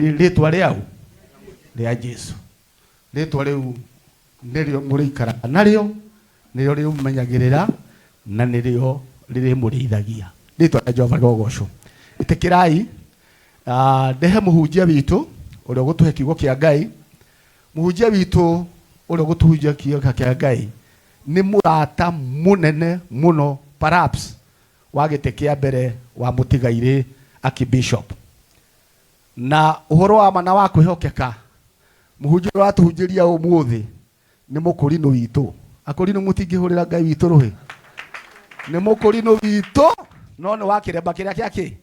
ritwa riau ria Jesu. Ritwa riu nirio murikara nario, nirio rimumenyagirira na nirio ririmurithagia. Ritwa ria Jehova rogocwo. Itikirai ndehe muhunjia witu uria gutuhe kiugo kia Ngai. Muhunjia witu uria gutuhunjia kiugo kia Ngai ni murata munene muno, perhaps wagite kia mbere wa mutigaire Archbishop. Na uhoro wa mana wa kwihokeka muhunjia ratuhunjiria umuthi ni mukurino witu. Akurino mutingihurira Ngai witu ruhi. Ni mukurino witu no ni wakiremba kiria kiake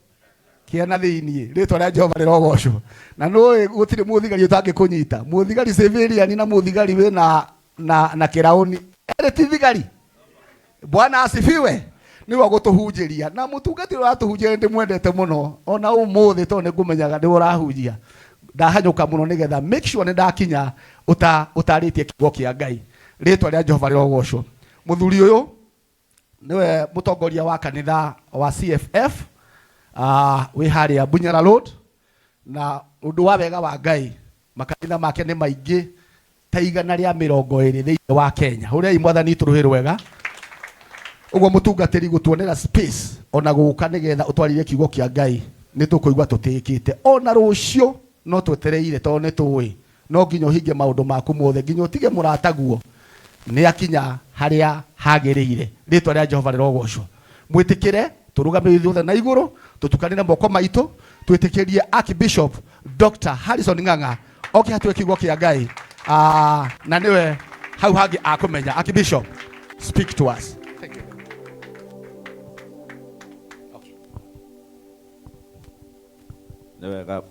kiana thiini. Ritwa ria Jehova rirogocwo. Na no gutire muthigari utangikunyita. Muthigari civilian na muthigari we na kirauni. Ere ti thigari. Bwana asifiwe. Ni wa gutuhunjiria na mutungati uratuhunjia ndi mwendete muno. Ona umuthi to ni ngumenyaga ndi urahunjia. Ndahanyuka muno nigetha make sure ni ndakinya utaritie kiugo kia Ngai. Ritwa ria Jehova rirogocwo. Muthuri uyu niwe mutongoria wa kanitha wa CFF we haria Bunyara Road, na undu wa wega wa Ngai makanitha make ni maingi ta 120 thiini wa Kenya. Uria imwathani turuhirwe wega uguo mutungatiri gutuonera space ona guka nigetha utwarire kiugo kia Ngai ni tukuigwa tutikite. Ona rucio no twetereire to ni tuwi no nginyo hinge maundu maku mothe nginyo utige murata guo ni akinya haria hagirire. Ritwa ria Jehova rirogocwo. Mwitikire turugame ithuothe na iguru tutukanire moko maitu twitikirie Archbishop Dr. Harrison Ng'ang'a oke hatwe kiugo kia Ngai na niwe hau hangi akumenya. Archbishop, speak to us. Thank you.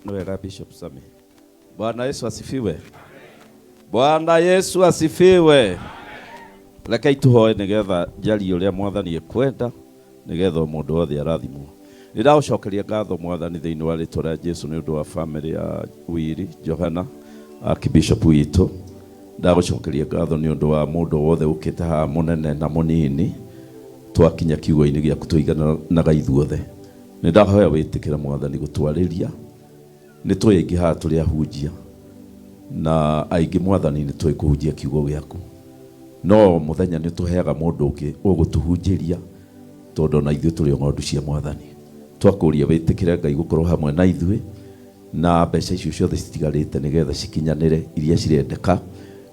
Niwega Bishop Sami. Bwana Yesu asifiwe. Bwana Yesu asifiwe. Reke ituhoe nigetha njari uria mwathani ekwenda nigetha mundu wothe arathimwo. Ndiraucokeria ngatho mwathani thiini wa ritwa ria Jesu ni undu wa family ya Wili Johana Archbishop witu. Ndagucokeria ngatho ni undu wa mundu wothe ukite ha munene na munini twakinya kiugo-ini giaku tuigana na gaithuothe. Nindahoya witikira mwathani gutwariria ni twingi ha turi ahunjia na aingi mwathani ni twikuhunjia kiugo giaku. No muthenya ni tuheaga mundu ungi ugutuhunjiria tondu na ithuĩ tũrĩ ng'ondu cia mwathani. Twakuria wĩtĩkĩre Ngai gũkorwo hamwe na ithuĩ na mbeca icio ciothe citigarĩte nigetha cikinyanĩre iria cirendeka.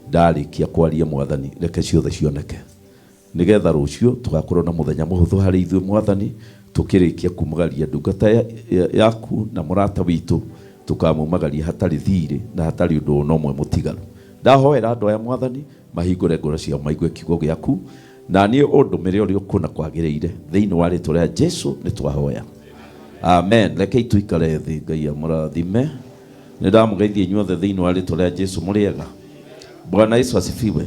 Ndarĩkia kwaria mwathani reke ciothe cioneke nigetha rũciũ tugakorwo na mũthenya mũhũthũ harĩ ithuĩ mwathani, tukĩrĩkia kumagaria ndungata yaku na mũrata witũ tukamumagaria hatarĩ thirĩ na hatarĩ ũndũ ona ũmwe mũtigaru. Ndahoera andũ aya mwathani mahingũre ngoro ciao maigue kiugo gĩaku na niĩ ũndũmĩre ũrĩa ũkũna kwagĩrĩire thĩinĩ wa rĩtwa rĩa Jesu nĩ twahoya, amen. Rekei tuikare thĩ. Ngai amũrathime. Nĩ ndamũgeithia inyuothe thĩinĩ wa rĩtwa rĩa Jesu. Mũrĩega? Bwana Yesu asifiwe.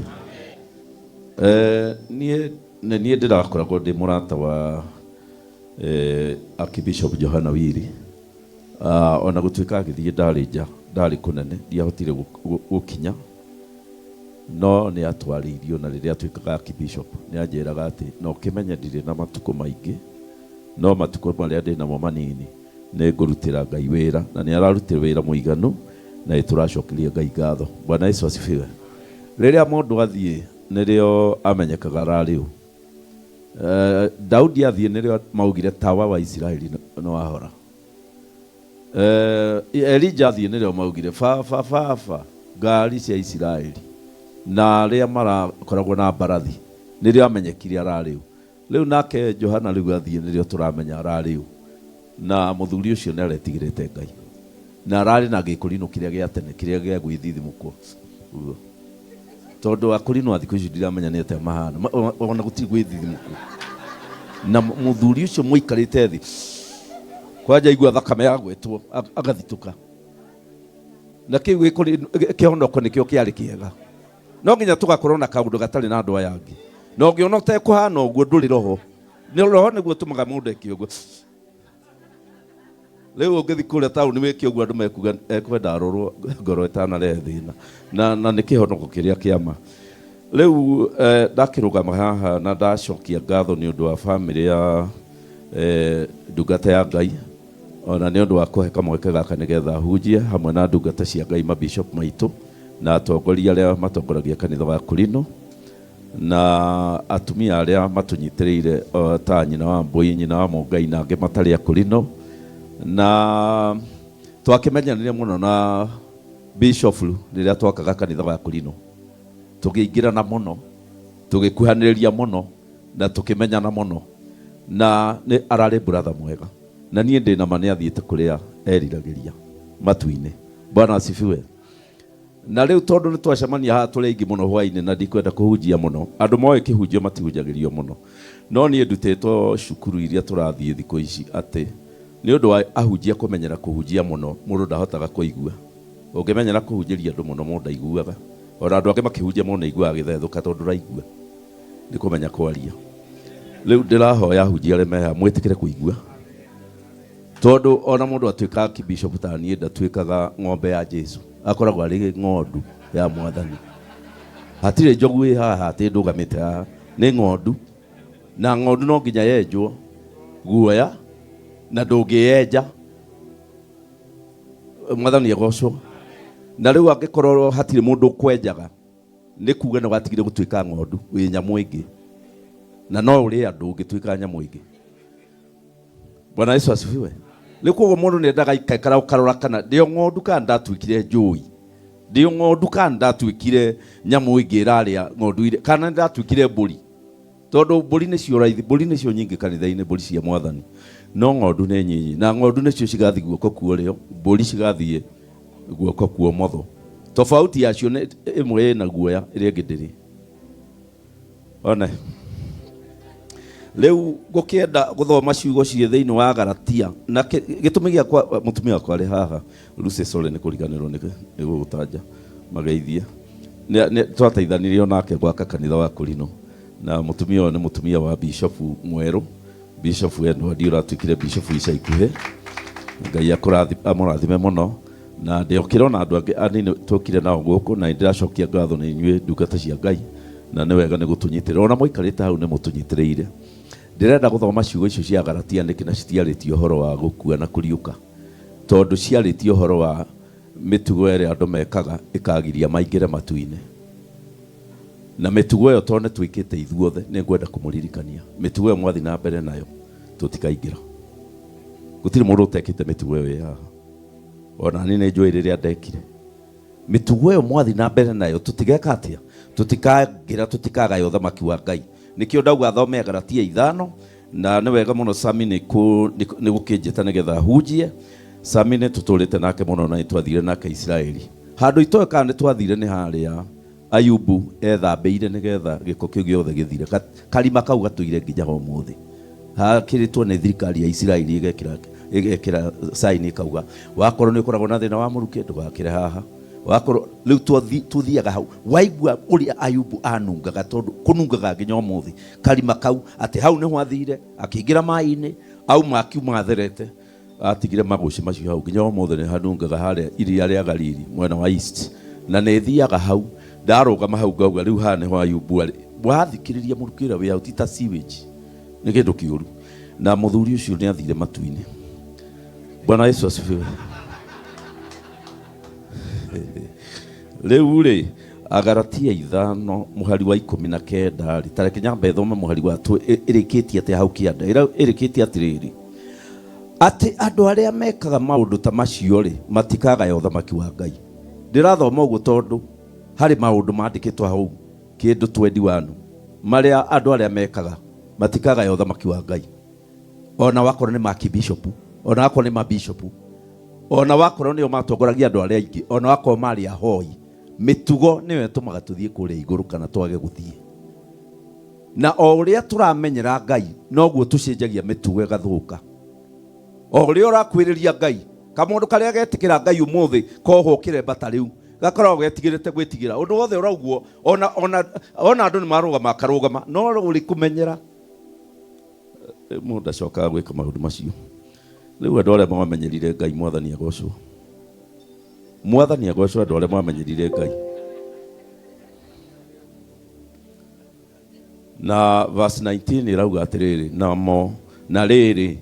Niĩ ndĩrakoragwo ndĩ mũrata wa Archbishop Johana Wili. Ona gũtuĩka agĩthiĩ ndarĩ nja, ndarĩ kũnene, ndiahotire gũkinya, no nĩ atwarĩirio na rĩrĩa atuĩkaga Archbishop nĩ anjĩraga atĩ no kĩmenye ndirĩ na matukũ maingĩ, no matukũ marĩa ndĩ namo manini nĩ ngũrutĩra Ngai wĩra, na nĩ ararutĩra wĩra mũiganu na tũracokeria Ngai ngatho. Bwana Yesu asifiwe. Rĩrĩa mũndũ athiĩ nĩrĩo amenyekaga rarĩu. Daudi athiĩ nĩrĩo maugire tawa wa Isiraeli no wahora. Elijah athiĩ nĩrĩo maugire fa ngari cia Isiraeli, na arĩa marakoragwo na mbarathi nĩrĩo amenyekire ararĩu. Rĩu nake Johana rĩu athiĩ nĩrĩo tũramenya ararĩu, na mũthuri ũcio nĩ aretigĩrĩte Ngai na ararĩ na gĩkũrinũ kĩrĩa gĩa tene kĩrĩa gĩa gwĩthithimũkwo. Tondũ akũrinũ a thikũ ici ndiramenya nĩ atĩa mahana, ona gũtirĩ gwĩthithimũkwo, na mũthuri ũcio mũikarĩte thĩ kwanja igua thakame ya gwĩtwo agathitũka, na kĩu kĩhonoko nĩkĩo kĩarĩ kĩega. No nginya tũgakorwo na kaũndũ gatarĩ na andũ aya angĩ, na ũngĩona ũtekũhana ũguo ndũrĩ roho. Nĩ roho nĩguo ũtũmaga mũndũ eke ũguo. Rĩu ũngĩthi kũrĩa taũni wĩke ũguo andũ mekuga ekwenda arorwo ngoro ĩtanarehe thĩna, na nĩ kĩhonoko kĩrĩa kĩama. Rĩu ndakĩrũgama haha na ndacokia ngatho nĩ ũndũ wa bamĩrĩ ya ndungata ya Ngai ona nĩ ũndũ wa kũhe kamweke gaka nĩgetha hunjie hamwe na ndungata cia Ngai mabishop maitũ na atongoria arĩa matongoragia kanitha wa Kulino na atumia arĩa matũnyitĩrĩire ta nyina wa Mbũi, nyina wa Mũngai na angĩ matarĩ a Kulino, na twakĩmenyanire mũno na bishop rĩrĩa twakaga kanitha wa Kulino, tũkĩingĩrana mũno, tũgĩkuhanĩrĩria mũno na tũkĩmenyana mũno, na nĩ ararĩ brother mwega, na niĩ ndĩ nama nĩ athiĩte kũrĩa eriragĩria matu-inĩ. Bwana asifiwe. Na rĩu tondũ nĩ twacemania haha tũrĩ aingĩ mũno hwainĩ na ndikwenda kũhunjia mũno, andũ moĩ kĩhunjio matihunjagĩrio mũno, no niĩ ndutĩtwo cukuru iria tũrathiĩ thikũ ici atĩ nĩ ũndũ wa ahunjia kũmenyera kũhunjia mũno, mũndũ ndahotaga kũigua. Ũngĩmenyera kũhunjĩria andũ mũno, mũndũ ndaiguaga. Ona andũ angĩ makĩhunjia mũno aiguaga gĩthethũka tondũ ndaigua. Nĩ kũmenya kwaria. Rĩu ndĩrahoya ahunjia arĩa meha mwĩtĩkĩre kũigua, tondũ ona mũndũ atuĩkaga kibishop ta niĩ ndatuĩkaga ng'ombe ya Jesu, akoragwo arĩ ng'ondu ya Mwathani. Hatirĩ njogu ĩ haha atĩ ndũgamĩte haha, nĩ ng'ondu, na ng'ondu no nginya yenjwo guoya na ndũngĩyenja. Mwathani agocwo. Na rĩu angĩkorwo hatirĩ mũndũ kwenjaga, nĩ kuga no gatigire gũtuĩka ng'ondu wĩ nyamũ ĩngĩ, na no ũrĩ andũ ũngĩtuĩka nyamũ ĩngĩ. Bwana Yesu asifiwe. Rĩu koguo mũndũ nĩ endaga ikara ũkarora kana ndĩo ng'ondu kana ndatuĩkire njũi, ndĩo ng'ondu kana ndatuĩkire nyamũ ĩngĩ ĩrarĩa ng'ondu ile, kana ndatuĩkire mbũri, tondũ mbũri nĩcio raithi, mbũri nĩcio nyingĩ kanitha-inĩ, mbũri cia Mwathani, no ng'ondu nĩ nyinyi, na ng'ondu nĩcio cigathiĩ guoko kuorĩo, mbũri cigathiĩ guoko kuo motho. Tofauti yacio nĩ ĩmwe ĩna guoya, ĩrĩa ĩngĩ ndĩrĩ. One rĩu ngũkĩenda gũthoma ciugo ciĩ thĩinĩ wa Galatia, na gĩtũmi gĩakwa mũtumia wakwa arĩ haha Lucy Sole nĩ kũriganĩrwo nĩ gũgũtanja mageithie, twateithanirio nake gwaka kanitha wa Kulino, na mũtumia ũyũ nĩ mũtumia wa bishop mwerũ, bishop Edward ũratuĩkire bishop ica ikuhĩ. Ngai amũrathime mũno, na ndĩokĩra na andũ angĩ anini tũkire nao gũkũ, na ndĩracokia ngatho nĩ inyuĩ ndungata cia Ngai, na nĩ wega nĩ gũtũnyitĩrĩra, ona mũikarĩte hau nĩ mũtũnyitĩrĩire. Ndĩrenda gũthoma ciugo icio cia Galatia nĩkĩ na citiarĩtie ũhoro wa gũkua na kũriũka, tondũ ciarĩtie ũhoro wa mĩtugo ĩrĩa andũ mekaga ĩkagiria maingĩre matu-inĩ, na mĩtugo ĩyo tondũ nĩ twĩkĩte ithuothe, nĩ ngwenda kũmũririkania mĩtugo ĩyo mwathi na mbere nayo tũtikaingĩra. Gũtirĩ mũndũ ũtekĩte mĩtugo ĩyo haha, ona niĩ nĩ njũĩ rĩrĩa ndekire mĩtugo ĩyo mwathi na mbere nayo tũtigeka atĩa, tũtikagĩra, tũtikagaya ũthamaki wa Ngai. Nikio ndauga thome Galatia 5, na nĩ wega mũno Sami nĩ gũkĩnjĩta nĩgetha hunjie. Sami nĩ tũtũrĩte nake mũno na nĩtwathire nake Israeli. Handũ itoe kana nĩ twathire nĩ harĩa Ayubu ethambĩire nĩgetha gĩko kĩu gĩothe gĩthire. Karima kau gatũire nginya ũmũthĩ. Hakĩrĩtwo nĩ thirikari ya Israeli igekĩra saini kauga wakorwo nĩ ũkoragwo na thĩna wa mũrukĩ ndũgakĩre haha. Wakorwo rĩu tuthiaga hau, waigua ũrĩa Ayubu anungaga, tondũ kũnungaga nginya ũmũthĩ. Karima kau atĩ hau nĩ hwathire, akĩingĩra maĩ-inĩ, auma akiuma atherete, atigire magũci macio hau nginya ũmũthĩ nĩ hanungaga harĩa iria rĩa Galili mwena wa east, na nĩ thiaga hau. Ndarũgama hau ngauga rĩu haha nĩho Ayubu arĩ. Wathikĩrĩria mũrukĩ ũrĩa wĩ hau ti ta sewage, nĩ kĩndũ kĩũru, na mũthuri ũcio nĩ athire matu-inĩ. Bwana Yesu asifiwe. Rĩu rĩ, Agalatia 5 mũhari wa 19 rĩ, tareke nyambe thome mũhari wa ĩrĩkĩtie atĩ hau kĩanda, ĩrĩkĩtie atĩrĩrĩ, atĩ andũ arĩa mekaga maũndũ ta macio rĩ matikagaya ũthamaki wa Ngai. Ndĩrathoma ũguo tondũ harĩ maũndũ mandĩkĩtwo hau kĩndũ 21 marĩa andũ arĩa mekaga matikagaya ũthamaki wa Ngai. Ona wakorwo nĩ makibishopu, ona wakorwo nĩ mabishopu, ona wakorwo nĩo matongoragia andũ arĩa aingĩ, ona wakorwo marĩ ahoi, mĩtugo nĩyo ĩtũmaga tũthiĩ kũrĩa igũrũ kana twage gũthiĩ. Na o ũrĩa tũramenyera Ngai noguo tũcenjagia mĩtugo ĩgathũka. O ũrĩa ũrakwĩrĩria Ngai, kamũndũ karĩa getĩkĩra Ngai ũmũthĩ koho kĩremba rĩu gakoragwo getigĩrĩte gwĩtigĩra ũndũ wothe ũraugwo, ona andũ nĩ marũgama akarũgama, no ũrĩ kũmenyera mũndũ acokaga gwĩka maũndũ macio. Rĩu andũ arĩa mamenyerire Ngai, Mwathani agocwo. Mwathani agocwo andũ arĩa mamenyerire Ngai. Na verse 19 irauga atĩrĩrĩ, na rĩrĩ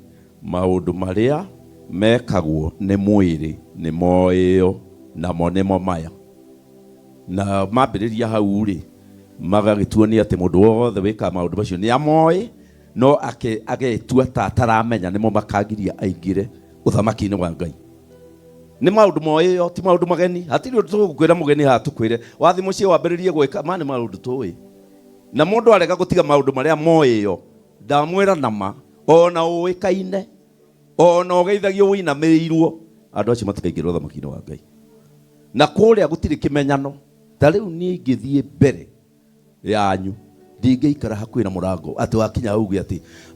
maũndũ marĩa mekagwo nĩ mwĩrĩ nĩ moĩo namo nĩmo maya, na mambĩrĩria hau rĩ magagĩtua nĩ atĩ mũndũ wothe wĩkaga maũndũ macio nĩ amoĩ, no agetua ta ataramenya nĩmo makagiria aingĩre ũthamaki-inĩ wa Ngai. Nĩ maũndũ moĩo, ti maũndũ mageni. Hatirĩ ũndũ tũgũkwĩra mũgeni haha tũkwĩre wathi mũciĩ wambĩrĩrie gwĩka, ma nĩ maũndũ tũĩ. Na mũndũ arega gũtiga maũndũ marĩa moĩo, ndamwĩra nama, ona ũĩkaine, ona ũgeithagio wĩinamĩrĩirwo, andũ acio matikaingĩra ũthamaki-inĩ wa Ngai. Na kũrĩa gũtirĩ kĩmenyano. Ta rĩu niĩ ingĩthiĩ mbere yanyu, ndingĩikara hakuhĩ na mũrango atĩ wakinya uge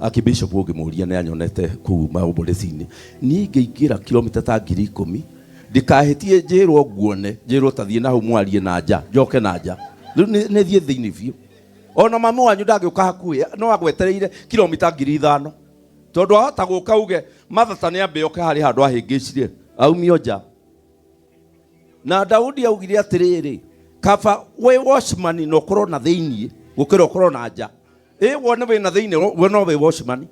atĩ bishop ũngĩmũria nĩ anyonete kũu maũmbũrĩci-inĩ. Niĩ ingĩingĩra kilomita ta 10,000, ndikahĩtie njĩrwo nguone, njĩrwo ta thiĩ na hau mwarie na nja, njoke na nja. Rĩu nĩ thiĩ thĩinĩ biũ. Ona mami wanyu ndangĩũka hakuhĩ, no agwetereire kilomita 5,000. Tondũ ahota gũka uge Martha nĩ ambe oke harĩ handũ ahĩngĩcire, aumio nja. Na Daudi augire atĩrĩrĩ, kaba we watchman no korwo na thĩinĩ gũkĩra ũkorwo na nja. Wone wĩna thĩinĩ we no we watchman.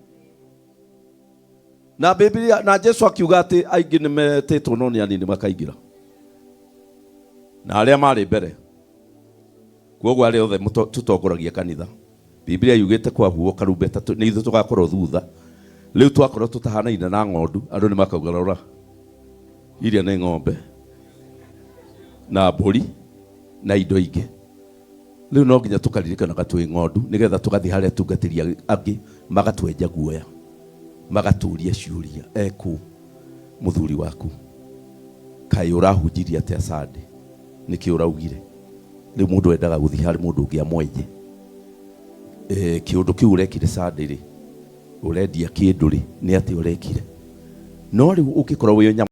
Na Biblia na Jesu akiuga atĩ aingĩ nĩ metĩtwo no nĩ anini makaingĩra. Na arĩa marĩ mbere, koguo arĩa othe tũtongoragia kanitha, Biblia yugĩte kwahuo karumbeta nĩ ithuĩ tũgakorwo thutha. Rĩu twakorwo tũtahanaine na ng'ondu, andũ nĩ makauga rora, iria nĩ ng'ombe na mbũri na indo ingĩ. Rĩu no nginya tũkaririkanaga twĩ ng'ondu nĩgetha tũgathiĩ harĩa tungatĩria angĩ magatwenja guoya, magatũria ciũria, ekũ mũthuri waku kaĩ ũrahunjirie atĩa Sunday, nĩkĩ ũraugire? Rĩu mũndũ endaga gũthiĩ harĩ mũndũ ũngĩ amwenje. Kĩũndũ kĩu ũrekire Sunday rĩ, ũrendia kĩndũ rĩ, nĩ atĩ ũrekire. No rĩu ũngĩkorwo wĩ nyamũ